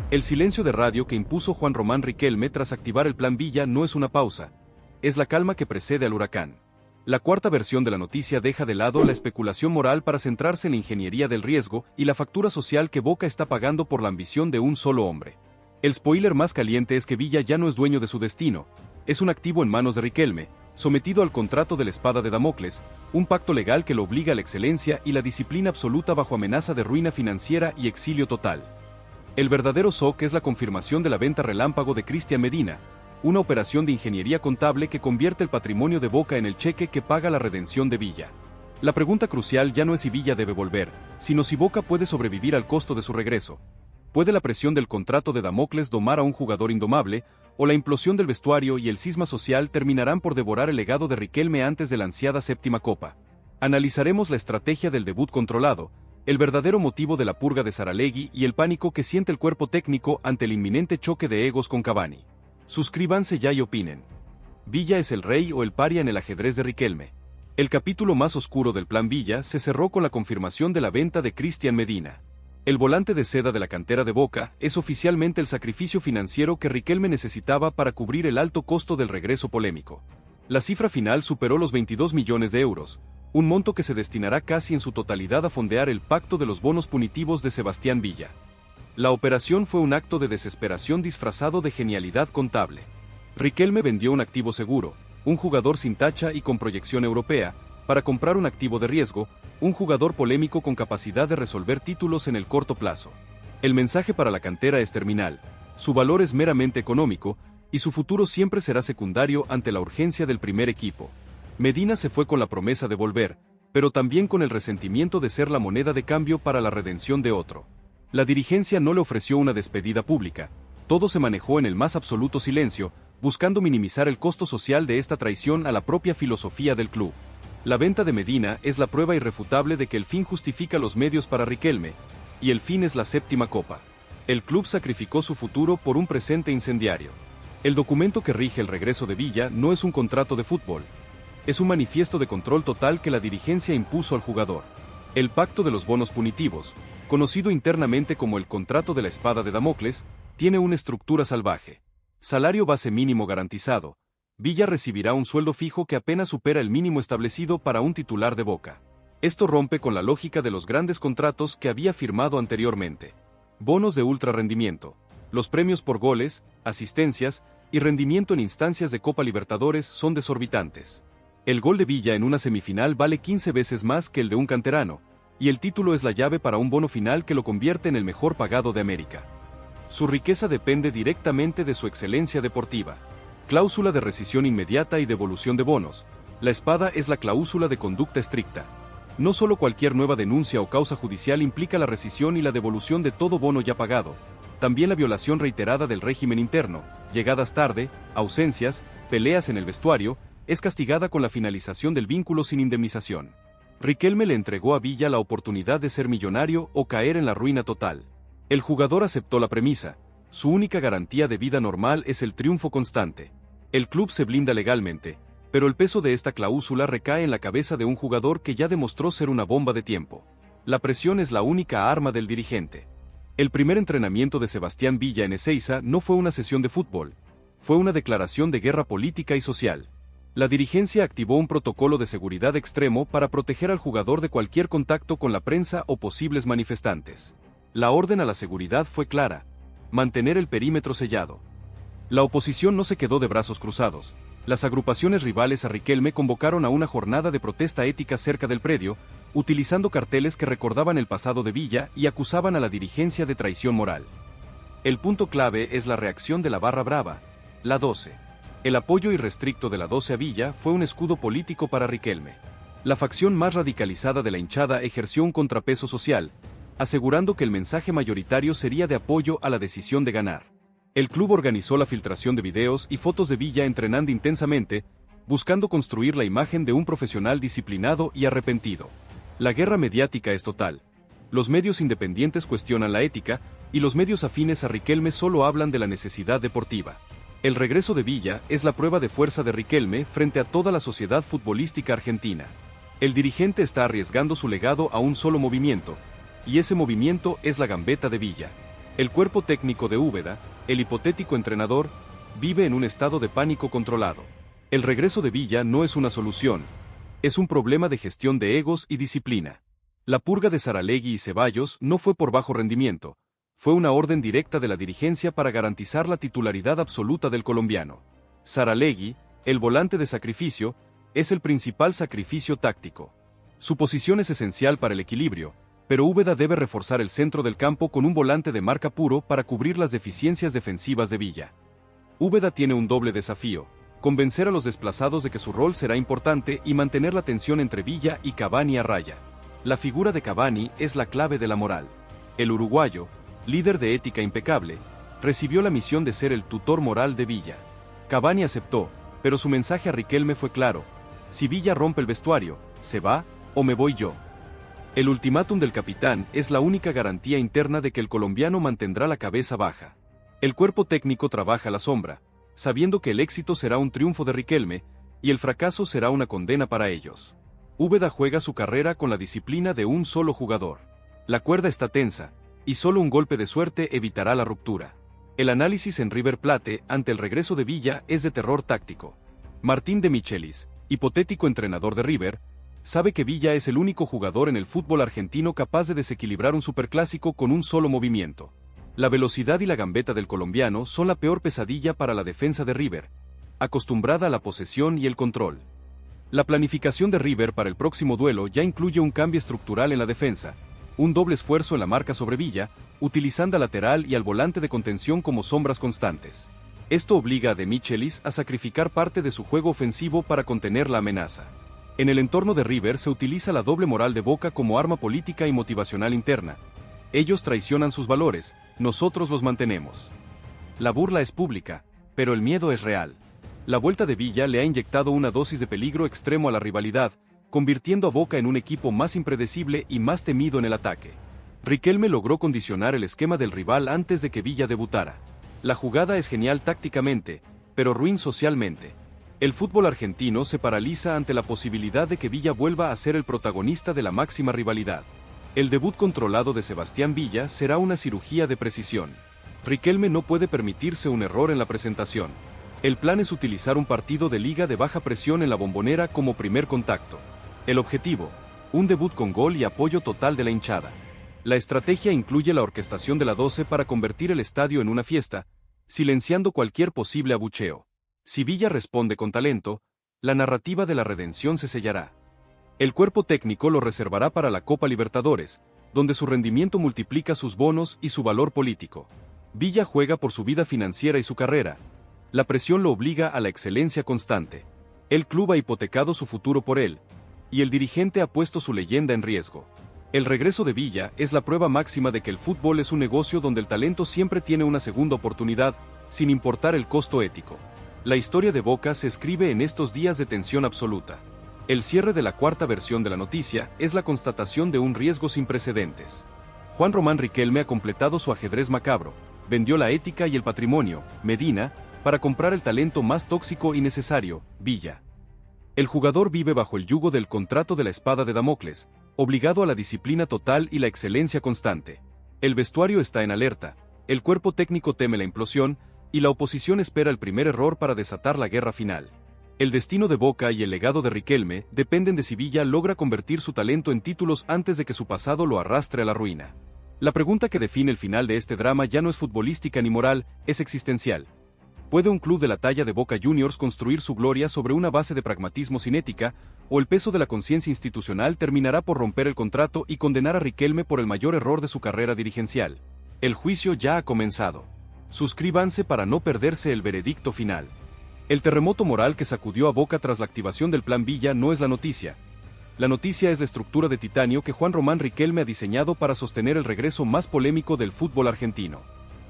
El silencio de radio que impuso Juan Román Riquelme tras activar el Plan Villa no es una pausa, es la calma que precede al huracán. La cuarta versión de la noticia deja de lado la especulación moral para centrarse en la ingeniería del riesgo y la factura social que Boca está pagando por la ambición de un solo hombre. El spoiler más caliente es que Villa ya no es dueño de su destino, es un activo en manos de Riquelme, sometido al contrato de la espada de Damocles, un pacto legal que lo obliga a la excelencia y la disciplina absoluta bajo amenaza de ruina financiera y exilio total. El verdadero shock es la confirmación de la venta relámpago de Cristian Medina, una operación de ingeniería contable que convierte el patrimonio de Boca en el cheque que paga la redención de Villa. La pregunta crucial ya no es si Villa debe volver, sino si Boca puede sobrevivir al costo de su regreso. ¿Puede la presión del contrato de Damocles domar a un jugador indomable, o la implosión del vestuario y el cisma social terminarán por devorar el legado de Riquelme antes de la ansiada séptima copa? Analizaremos la estrategia del debut controlado, el verdadero motivo de la purga de Saralegui y el pánico que siente el cuerpo técnico ante el inminente choque de egos con Cavani. Suscríbanse ya y opinen. ¿Villa es el rey o el paria en el ajedrez de Riquelme? El capítulo más oscuro del Plan Villa se cerró con la confirmación de la venta de Cristian Medina. El volante de seda de la cantera de Boca es oficialmente el sacrificio financiero que Riquelme necesitaba para cubrir el alto costo del regreso polémico. La cifra final superó los 22 millones de euros, un monto que se destinará casi en su totalidad a fondear el pacto de los bonos punitivos de Sebastián Villa. La operación fue un acto de desesperación disfrazado de genialidad contable. Riquelme vendió un activo seguro, un jugador sin tacha y con proyección europea, para comprar un activo de riesgo, un jugador polémico con capacidad de resolver títulos en el corto plazo. El mensaje para la cantera es terminal, su valor es meramente económico, y su futuro siempre será secundario ante la urgencia del primer equipo. Medina se fue con la promesa de volver, pero también con el resentimiento de ser la moneda de cambio para la redención de otro. La dirigencia no le ofreció una despedida pública, todo se manejó en el más absoluto silencio, buscando minimizar el costo social de esta traición a la propia filosofía del club. La venta de Medina es la prueba irrefutable de que el fin justifica los medios para Riquelme, y el fin es la séptima copa. El club sacrificó su futuro por un presente incendiario. El documento que rige el regreso de Villa no es un contrato de fútbol, es un manifiesto de control total que la dirigencia impuso al jugador. El pacto de los bonos punitivos, conocido internamente como el contrato de la espada de Damocles, tiene una estructura salvaje. Salario base mínimo garantizado. Villa recibirá un sueldo fijo que apenas supera el mínimo establecido para un titular de Boca. Esto rompe con la lógica de los grandes contratos que había firmado anteriormente. Bonos de ultra rendimiento. Los premios por goles, asistencias y rendimiento en instancias de Copa Libertadores son desorbitantes. El gol de Villa en una semifinal vale 15 veces más que el de un canterano, y el título es la llave para un bono final que lo convierte en el mejor pagado de América. Su riqueza depende directamente de su excelencia deportiva. Cláusula de rescisión inmediata y devolución de bonos. La espada es la cláusula de conducta estricta. No solo cualquier nueva denuncia o causa judicial implica la rescisión y la devolución de todo bono ya pagado, también la violación reiterada del régimen interno, llegadas tarde, ausencias, peleas en el vestuario, es castigada con la finalización del vínculo sin indemnización. Riquelme le entregó a Villa la oportunidad de ser millonario o caer en la ruina total. El jugador aceptó la premisa, su única garantía de vida normal es el triunfo constante. El club se blinda legalmente, pero el peso de esta cláusula recae en la cabeza de un jugador que ya demostró ser una bomba de tiempo. La presión es la única arma del dirigente. El primer entrenamiento de Sebastián Villa en Ezeiza no fue una sesión de fútbol, fue una declaración de guerra política y social. La dirigencia activó un protocolo de seguridad extremo para proteger al jugador de cualquier contacto con la prensa o posibles manifestantes. La orden a la seguridad fue clara: mantener el perímetro sellado. La oposición no se quedó de brazos cruzados. Las agrupaciones rivales a Riquelme convocaron a una jornada de protesta ética cerca del predio, utilizando carteles que recordaban el pasado de Villa y acusaban a la dirigencia de traición moral. El punto clave es la reacción de la barra brava, la 12. El apoyo irrestricto de la 12 a Villa fue un escudo político para Riquelme. La facción más radicalizada de la hinchada ejerció un contrapeso social, asegurando que el mensaje mayoritario sería de apoyo a la decisión de ganar. El club organizó la filtración de videos y fotos de Villa entrenando intensamente, buscando construir la imagen de un profesional disciplinado y arrepentido. La guerra mediática es total. Los medios independientes cuestionan la ética, y los medios afines a Riquelme solo hablan de la necesidad deportiva. El regreso de Villa es la prueba de fuerza de Riquelme frente a toda la sociedad futbolística argentina. El dirigente está arriesgando su legado a un solo movimiento, y ese movimiento es la gambeta de Villa. El cuerpo técnico de Úbeda, el hipotético entrenador, vive en un estado de pánico controlado. El regreso de Villa no es una solución, es un problema de gestión de egos y disciplina. La purga de Saralegui y Ceballos no fue por bajo rendimiento, fue una orden directa de la dirigencia para garantizar la titularidad absoluta del colombiano. Saralegui, el volante de sacrificio, es el principal sacrificio táctico. Su posición es esencial para el equilibrio, pero Úbeda debe reforzar el centro del campo con un volante de marca puro para cubrir las deficiencias defensivas de Villa. Úbeda tiene un doble desafío: convencer a los desplazados de que su rol será importante y mantener la tensión entre Villa y Cavani a raya. La figura de Cavani es la clave de la moral. El uruguayo, líder de ética impecable, recibió la misión de ser el tutor moral de Villa. Cavani aceptó, pero su mensaje a Riquelme fue claro: si Villa rompe el vestuario, se va, o me voy yo. El ultimátum del capitán es la única garantía interna de que el colombiano mantendrá la cabeza baja. El cuerpo técnico trabaja a la sombra, sabiendo que el éxito será un triunfo de Riquelme, y el fracaso será una condena para ellos. Úbeda juega su carrera con la disciplina de un solo jugador. La cuerda está tensa, y solo un golpe de suerte evitará la ruptura. El análisis en River Plate ante el regreso de Villa es de terror táctico. Martín de Michelis, hipotético entrenador de River, sabe que Villa es el único jugador en el fútbol argentino capaz de desequilibrar un superclásico con un solo movimiento. La velocidad y la gambeta del colombiano son la peor pesadilla para la defensa de River, acostumbrada a la posesión y el control. La planificación de River para el próximo duelo ya incluye un cambio estructural en la defensa, un doble esfuerzo en la marca sobre Villa, utilizando al lateral y al volante de contención como sombras constantes. Esto obliga a De Michelis a sacrificar parte de su juego ofensivo para contener la amenaza. En el entorno de River se utiliza la doble moral de Boca como arma política y motivacional interna. Ellos traicionan sus valores, nosotros los mantenemos. La burla es pública, pero el miedo es real. La vuelta de Villa le ha inyectado una dosis de peligro extremo a la rivalidad, convirtiendo a Boca en un equipo más impredecible y más temido en el ataque. Riquelme logró condicionar el esquema del rival antes de que Villa debutara. La jugada es genial tácticamente, pero ruin socialmente. El fútbol argentino se paraliza ante la posibilidad de que Villa vuelva a ser el protagonista de la máxima rivalidad. El debut controlado de Sebastián Villa será una cirugía de precisión. Riquelme no puede permitirse un error en la presentación. El plan es utilizar un partido de liga de baja presión en la Bombonera como primer contacto. El objetivo: un debut con gol y apoyo total de la hinchada. La estrategia incluye la orquestación de la 12 para convertir el estadio en una fiesta, silenciando cualquier posible abucheo. Si Villa responde con talento, la narrativa de la redención se sellará. El cuerpo técnico lo reservará para la Copa Libertadores, donde su rendimiento multiplica sus bonos y su valor político. Villa juega por su vida financiera y su carrera. La presión lo obliga a la excelencia constante. El club ha hipotecado su futuro por él, y el dirigente ha puesto su leyenda en riesgo. El regreso de Villa es la prueba máxima de que el fútbol es un negocio donde el talento siempre tiene una segunda oportunidad, sin importar el costo ético. La historia de Boca se escribe en estos días de tensión absoluta. El cierre de la cuarta versión de la noticia es la constatación de un riesgo sin precedentes. Juan Román Riquelme ha completado su ajedrez macabro, vendió la ética y el patrimonio, Medina, para comprar el talento más tóxico y necesario, Villa. El jugador vive bajo el yugo del contrato de la espada de Damocles, obligado a la disciplina total y la excelencia constante. El vestuario está en alerta, el cuerpo técnico teme la implosión, y la oposición espera el primer error para desatar la guerra final. El destino de Boca y el legado de Riquelme dependen de si Villa logra convertir su talento en títulos antes de que su pasado lo arrastre a la ruina. La pregunta que define el final de este drama ya no es futbolística ni moral, es existencial. ¿Puede un club de la talla de Boca Juniors construir su gloria sobre una base de pragmatismo sin ética, o el peso de la conciencia institucional terminará por romper el contrato y condenar a Riquelme por el mayor error de su carrera dirigencial? El juicio ya ha comenzado. Suscríbanse para no perderse el veredicto final. El terremoto moral que sacudió a Boca tras la activación del Plan Villa no es la noticia. La noticia es la estructura de titanio que Juan Román Riquelme ha diseñado para sostener el regreso más polémico del fútbol argentino.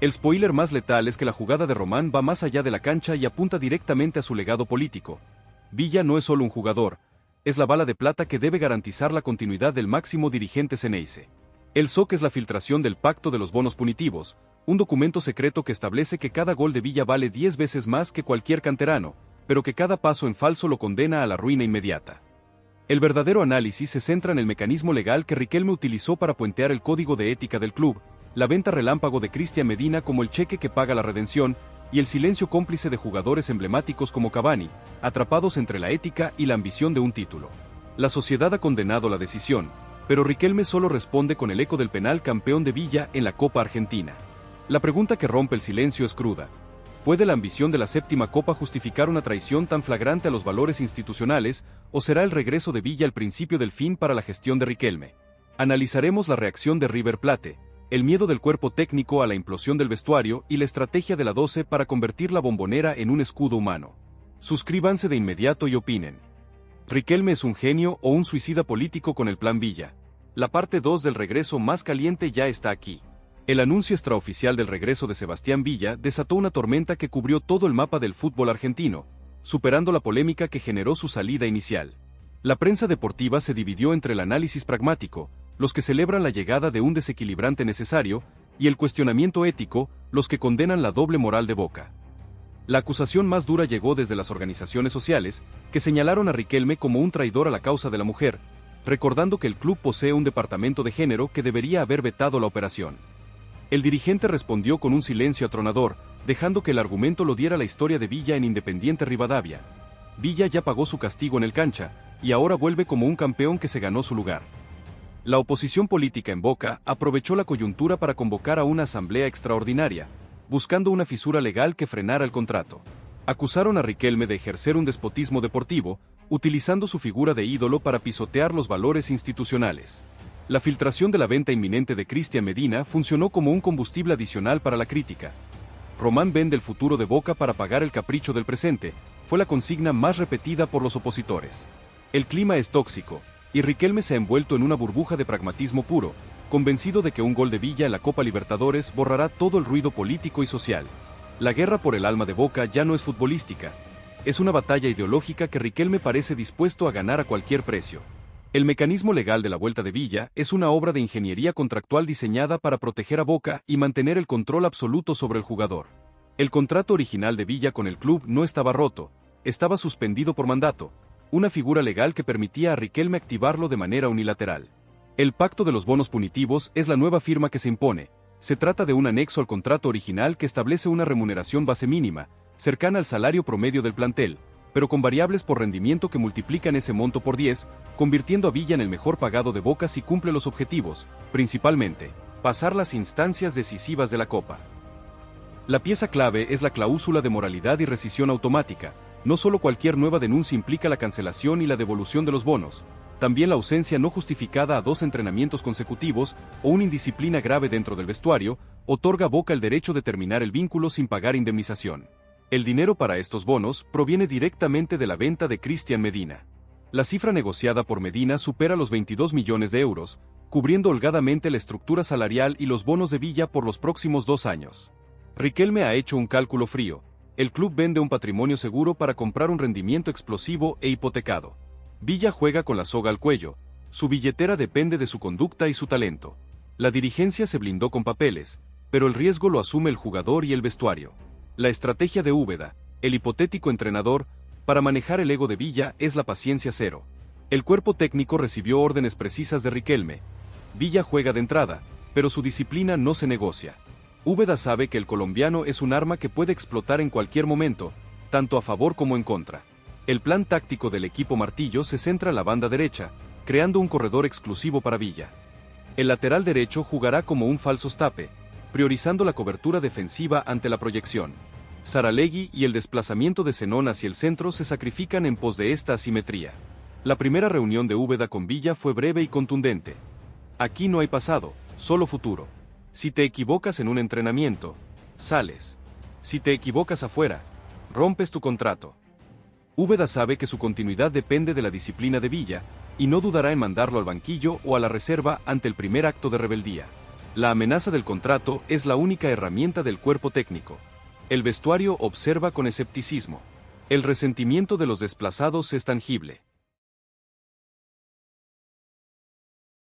El spoiler más letal es que la jugada de Román va más allá de la cancha y apunta directamente a su legado político. Villa no es solo un jugador, es la bala de plata que debe garantizar la continuidad del máximo dirigente Ceneice. El SOC es la filtración del Pacto de los Bonos Punitivos, un documento secreto que establece que cada gol de Villa vale 10 veces más que cualquier canterano, pero que cada paso en falso lo condena a la ruina inmediata. El verdadero análisis se centra en el mecanismo legal que Riquelme utilizó para puentear el código de ética del club, la venta relámpago de Cristian Medina como el cheque que paga la redención, y el silencio cómplice de jugadores emblemáticos como Cavani, atrapados entre la ética y la ambición de un título. La sociedad ha condenado la decisión, pero Riquelme solo responde con el eco del penal campeón de Villa en la Copa Argentina. La pregunta que rompe el silencio es cruda. ¿Puede la ambición de la séptima Copa justificar una traición tan flagrante a los valores institucionales, o será el regreso de Villa el principio del fin para la gestión de Riquelme? Analizaremos la reacción de River Plate, el miedo del cuerpo técnico a la implosión del vestuario y la estrategia de la 12 para convertir la Bombonera en un escudo humano. Suscríbanse de inmediato y opinen. ¿Riquelme es un genio o un suicida político con el Plan Villa? La parte 2 del regreso más caliente ya está aquí. El anuncio extraoficial del regreso de Sebastián Villa desató una tormenta que cubrió todo el mapa del fútbol argentino, superando la polémica que generó su salida inicial. La prensa deportiva se dividió entre el análisis pragmático, los que celebran la llegada de un desequilibrante necesario, y el cuestionamiento ético, los que condenan la doble moral de Boca. La acusación más dura llegó desde las organizaciones sociales, que señalaron a Riquelme como un traidor a la causa de la mujer, recordando que el club posee un departamento de género que debería haber vetado la operación. El dirigente respondió con un silencio atronador, dejando que el argumento lo diera la historia de Villa en Independiente Rivadavia. Villa ya pagó su castigo en el cancha, y ahora vuelve como un campeón que se ganó su lugar. La oposición política en Boca aprovechó la coyuntura para convocar a una asamblea extraordinaria, buscando una fisura legal que frenara el contrato. Acusaron a Riquelme de ejercer un despotismo deportivo, utilizando su figura de ídolo para pisotear los valores institucionales. La filtración de la venta inminente de Cristian Medina funcionó como un combustible adicional para la crítica. Román vende el futuro de Boca para pagar el capricho del presente, fue la consigna más repetida por los opositores. El clima es tóxico, y Riquelme se ha envuelto en una burbuja de pragmatismo puro, convencido de que un gol de Villa en la Copa Libertadores borrará todo el ruido político y social. La guerra por el alma de Boca ya no es futbolística, es una batalla ideológica que Riquelme parece dispuesto a ganar a cualquier precio. El mecanismo legal de la vuelta de Villa es una obra de ingeniería contractual diseñada para proteger a Boca y mantener el control absoluto sobre el jugador. El contrato original de Villa con el club no estaba roto, estaba suspendido por mandato, una figura legal que permitía a Riquelme activarlo de manera unilateral. El pacto de los bonos punitivos es la nueva firma que se impone. Se trata de un anexo al contrato original que establece una remuneración base mínima, cercana al salario promedio del plantel, pero con variables por rendimiento que multiplican ese monto por 10, convirtiendo a Villa en el mejor pagado de Boca si cumple los objetivos, principalmente, pasar las instancias decisivas de la Copa. La pieza clave es la cláusula de moralidad y rescisión automática. No solo cualquier nueva denuncia implica la cancelación y la devolución de los bonos, también la ausencia no justificada a 2 entrenamientos consecutivos o una indisciplina grave dentro del vestuario, otorga a Boca el derecho de terminar el vínculo sin pagar indemnización. El dinero para estos bonos proviene directamente de la venta de Cristian Medina. La cifra negociada por Medina supera los 22 millones de euros, cubriendo holgadamente la estructura salarial y los bonos de Villa por los próximos 2 años. Riquelme ha hecho un cálculo frío. El club vende un patrimonio seguro para comprar un rendimiento explosivo e hipotecado. Villa juega con la soga al cuello. Su billetera depende de su conducta y su talento. La dirigencia se blindó con papeles, pero el riesgo lo asume el jugador y el vestuario. La estrategia de Úbeda, el hipotético entrenador, para manejar el ego de Villa es la paciencia cero. El cuerpo técnico recibió órdenes precisas de Riquelme. Villa juega de entrada, pero su disciplina no se negocia. Úbeda sabe que el colombiano es un arma que puede explotar en cualquier momento, tanto a favor como en contra. El plan táctico del equipo Martillo se centra en la banda derecha, creando un corredor exclusivo para Villa. El lateral derecho jugará como un falso tape, priorizando la cobertura defensiva ante la proyección. Saralegui y el desplazamiento de Zenón hacia el centro se sacrifican en pos de esta asimetría. La primera reunión de Úbeda con Villa fue breve y contundente. Aquí no hay pasado, solo futuro. Si te equivocas en un entrenamiento, sales. Si te equivocas afuera, rompes tu contrato. Úbeda sabe que su continuidad depende de la disciplina de Villa, y no dudará en mandarlo al banquillo o a la reserva ante el primer acto de rebeldía. La amenaza del contrato es la única herramienta del cuerpo técnico. El vestuario observa con escepticismo. El resentimiento de los desplazados es tangible.